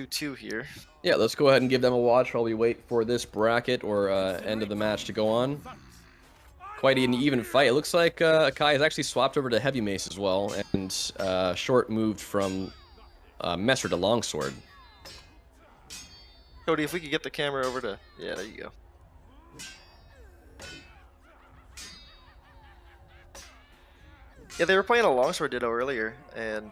2 here. Yeah, let's go ahead and give them a watch while we wait for this bracket or end of the match to go on. Quite an even fight. It looks like Akai has actually swapped over to Heavy Mace as well, and Short moved from Messer to Longsword. Cody, if we could get the camera over to... Yeah, there you go. Yeah, they were playing a Longsword Ditto earlier, and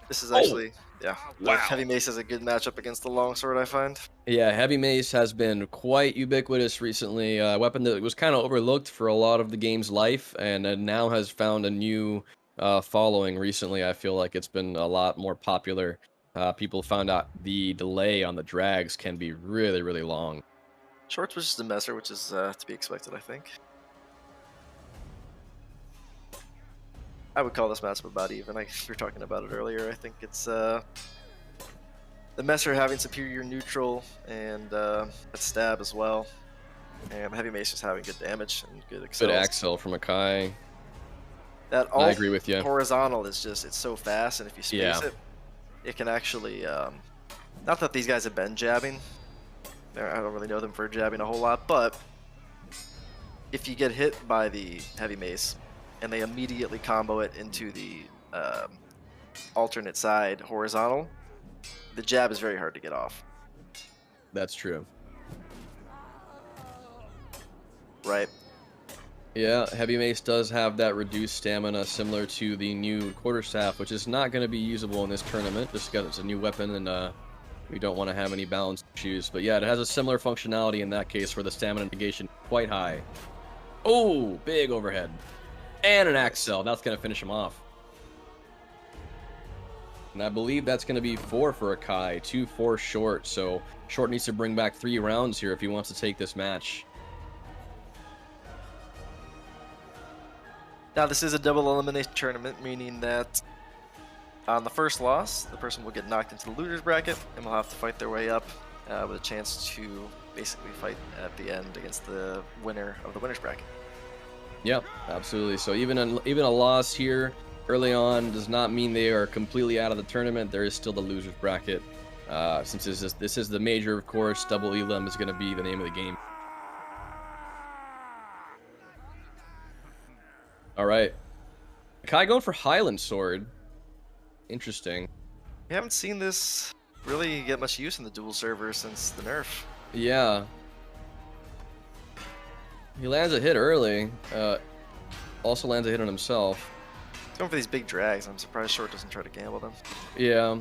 this is actually... Yeah, Wow. Heavy Mace is a good matchup against the Longsword, I find. Yeah, Heavy Mace has been quite ubiquitous recently. A weapon that was kind of overlooked for a lot of the game's life, and now has found a new following recently. I feel like it's been a lot more popular. People found out the delay on the drags can be really, really long. Short switches to Messer, which is to be expected, I think. I would call this matchup about even. We were talking about it earlier. I think it's the Messer having superior neutral and stab as well, and Heavy Mace just having good damage and good excels. Good Axel from Akai. That I agree with you. Horizontal is just, it's so fast, and if you space it, it can actually, not that these guys have been jabbing, I don't really know them for jabbing a whole lot, but if you get hit by the Heavy Mace and they immediately combo it into the alternate side horizontal, the jab is very hard to get off. That's true. Right. Yeah, Heavy Mace does have that reduced stamina similar to the new Quarterstaff, which is not going to be usable in this tournament just because it's a new weapon and we don't want to have any balance issues. But yeah, it has a similar functionality in that case where the stamina negation is quite high. Oh, big overhead. And an Axel. That's going to finish him off. And I believe that's going to be 4 for Akai, 2 for Short. So Short needs to bring back 3 rounds here if he wants to take this match. Now this is a double elimination tournament, meaning that on the first loss, the person will get knocked into the loser's bracket and will have to fight their way up with a chance to basically fight at the end against the winner of the winner's bracket. Yep, absolutely. So even a loss here early on does not mean they are completely out of the tournament. There is still the loser's bracket. Since this is the major, of course, double elim is going to be the name of the game. All right, Kai going for Highland Sword. Interesting. We haven't seen this really get much use in the dual server since the nerf. Yeah. He lands a hit early. Also lands a hit on himself. He's going for these big drags. I'm surprised Short doesn't try to gamble them. Yeah.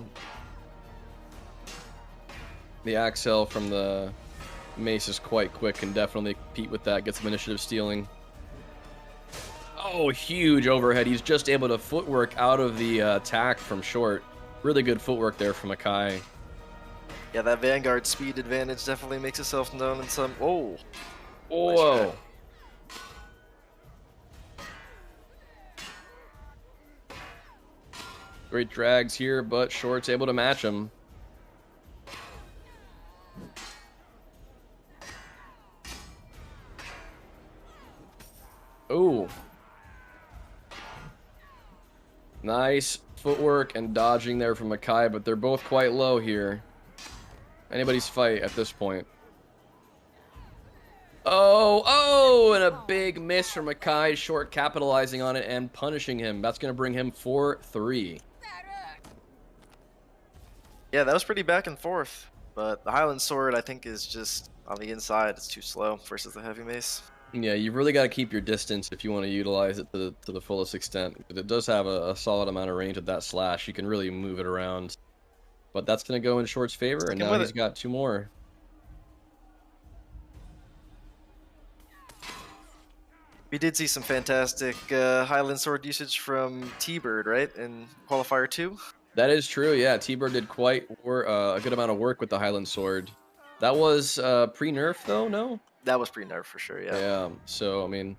The Axel from the Mace is quite quick and definitely compete with that. Get some initiative stealing. Oh, huge overhead. He's just able to footwork out of the attack from Short. Really good footwork there from Akai. Yeah, that Vanguard speed advantage definitely makes itself known in some... Oh! Whoa! Nice. Great drags here, but Short's able to match him. Oh. Nice footwork and dodging there from Akai, but they're both quite low here. Anybody's fight at this point. Oh, and a big miss from Akai. Short capitalizing on it and punishing him. That's going to bring him 4-3. Yeah, that was pretty back and forth. But the Highland Sword, I think, is just on the inside. It's too slow versus the Heavy Mace. Yeah, you've really got to keep your distance if you want to utilize it to the fullest extent. It does have a solid amount of range with that slash. You can really move it around. But that's going to go in Short's favor, and now he's got 2 more. We did see some fantastic Highland Sword usage from T-Bird, right, in Qualifier 2? That is true, yeah. T-Bird did quite a good amount of work with the Highland Sword. That was pre-nerf, though, no? That was pre-nerf for sure, yeah. Yeah, so, I mean,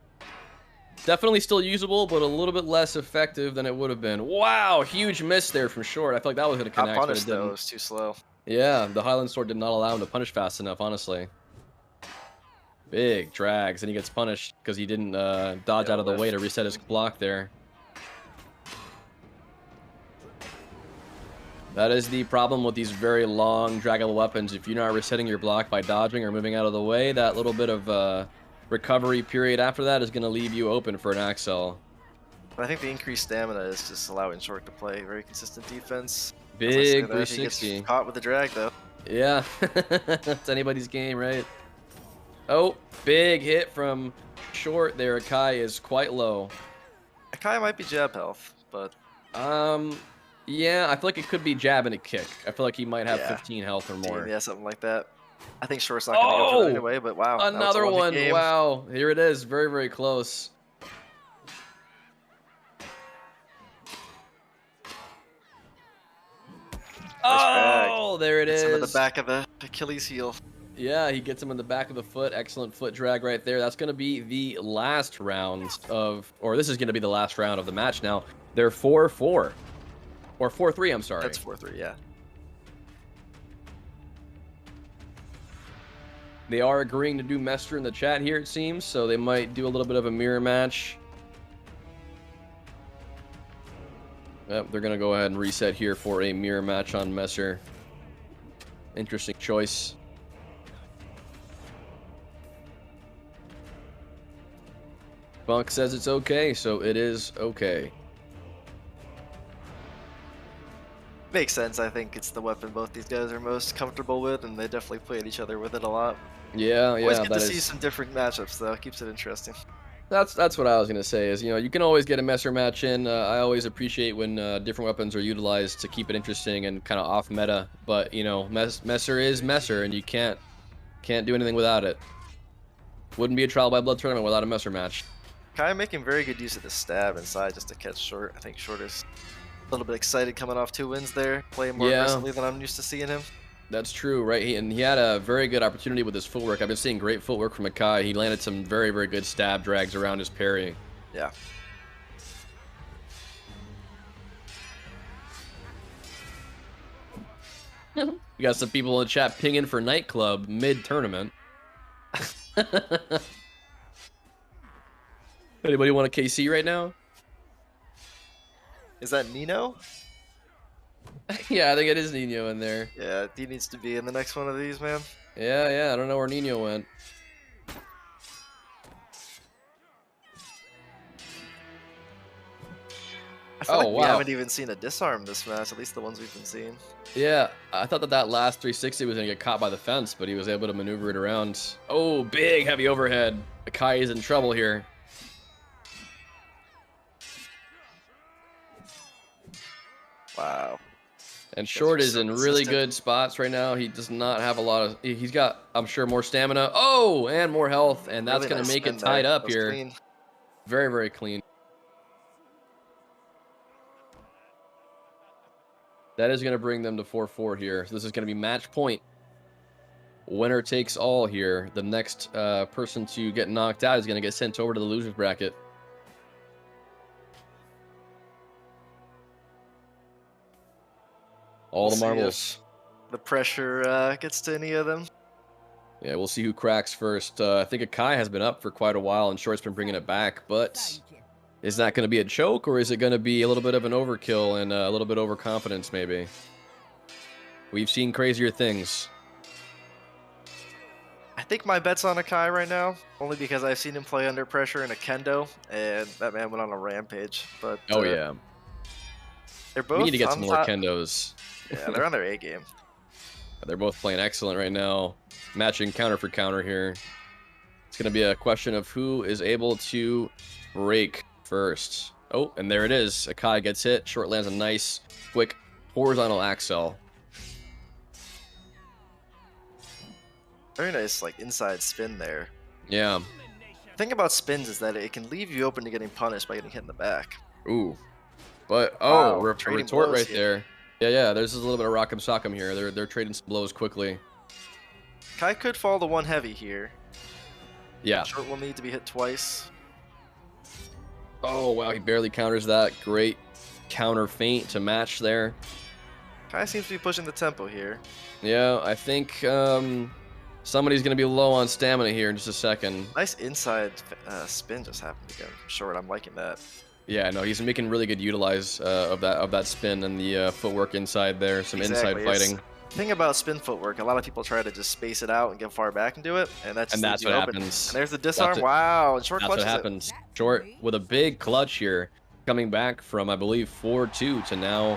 definitely still usable, but a little bit less effective than it would have been. Wow, huge miss there from Short. I feel like that was going to connect, Not punished, but it though. didn't. It was too slow. Yeah, the Highland Sword did not allow him to punish fast enough, honestly. Big drags, and he gets punished because he didn't dodge out of the way to reset his block there. That is the problem with these very long draggable weapons. If you're not resetting your block by dodging or moving out of the way, that little bit of recovery period after that is going to leave you open for an Axel. But I think the increased stamina is just allowing Short to play very consistent defense. As I say Big that, he gets 360. caught with the drag though. Yeah, it's anybody's game, right? Oh, big hit from Short there. Akai is quite low. Akai might be jab health, but Yeah, I feel like it could be jab and a kick. I feel like he might have yeah, 15 health or more. yeah, something like that. I think Short's not going to go for that Oh, anyway, but wow, now it's a another one-hit one. game. Wow, here it is. Very, very close. Oh, there it is. Him in the back of the Achilles heel. Yeah, he gets him in the back of the foot. Excellent foot drag right there. That's going to be the last round of, or this is going to be the last round of the match now. They're 4-4. Or 4-3, I'm sorry. That's 4-3, yeah. They are agreeing to do Mester in the chat here, it seems, so they might do a little bit of a mirror match. Yep, they're going to go ahead and reset here for a mirror match on Messer. Interesting choice. Funk says it's okay, so it is okay. Makes sense. I think it's the weapon both these guys are most comfortable with, and they definitely played each other with it a lot. Yeah, Always yeah, good to see some different matchups, though. Keeps it interesting. That's what I was gonna say. Is, you know, you can always get a Messer match in. I always appreciate when different weapons are utilized to keep it interesting and kind of off meta. But you know, Messer is Messer, and you can't do anything without it. Wouldn't be a Trial by Blood tournament without a Messer match. Kind of making very good use of the stab inside just to catch Short. I think Short is a little bit excited coming off 2 wins there, playing more aggressively than I'm used to seeing him. That's true, right? He had a very good opportunity with his footwork. I've been seeing great footwork from Akai. He landed some very, very good stab drags around his parry. Yeah. We got some people in the chat pinging for Nightclub mid-tournament. Anybody want a KC right now? Is that Nino? Yeah, I think it is Nino in there. Yeah, he needs to be in the next one of these, man. Yeah, I don't know where Nino went. I feel like we haven't even seen a disarm this match, at least the ones we've been seeing. Yeah, I thought that last 360 was going to get caught by the fence, but he was able to maneuver it around. Oh, big heavy overhead. Akai is in trouble here. Wow. And Short is in really good spots right now. He does not have a lot of... He's got, I'm sure, more stamina. Oh, and more health. And that's going to make it tied up here. Clean. Very, very clean. That is going to bring them to 4-4 here. So this is going to be match point. Winner takes all here. The next person to get knocked out is going to get sent over to the loser's bracket. All the marbles. The pressure gets to any of them. Yeah, we'll see who cracks first. I think Akai has been up for quite a while, and Short's been bringing it back. But is that going to be a choke, or is it going to be a little bit of an overkill and a little bit overconfidence, maybe? We've seen crazier things. I think my bet's on Akai right now, only because I've seen him play under pressure in a kendo, and that man went on a rampage. But oh yeah, they're both. We need to get some more kendos. Yeah, they're on their A game. They're both playing excellent right now, matching counter for counter here. It's going to be a question of who is able to break first. Oh, and there it is. Akai gets hit. Short lands a nice, quick horizontal axel. Very nice, like, inside spin there. Yeah. The thing about spins is that it can leave you open to getting punished by getting hit in the back. Ooh. But, oh, wow, retort right there. Yeah, there's a little bit of rock'em sock'em here. They're trading some blows quickly. Kai could fall to one heavy here. Yeah. Short will need to be hit twice. Oh, wow, he barely counters that. Great counter feint to match there. Kai seems to be pushing the tempo here. Yeah, I think somebody's going to be low on stamina here in just a second. Nice inside spin just happened again. Short, I'm liking that. Yeah, no, he's making really good utilize of that spin and the footwork inside there. Some inside Exactly. fighting. The thing about spin footwork, a lot of people try to just space it out and get far back and do it, and that just And leaves that's you what open. happens. And there's the That's disarm. it. Wow, and short That's what clutches it. happens. Short with a big clutch here, coming back from I believe 4-2 to now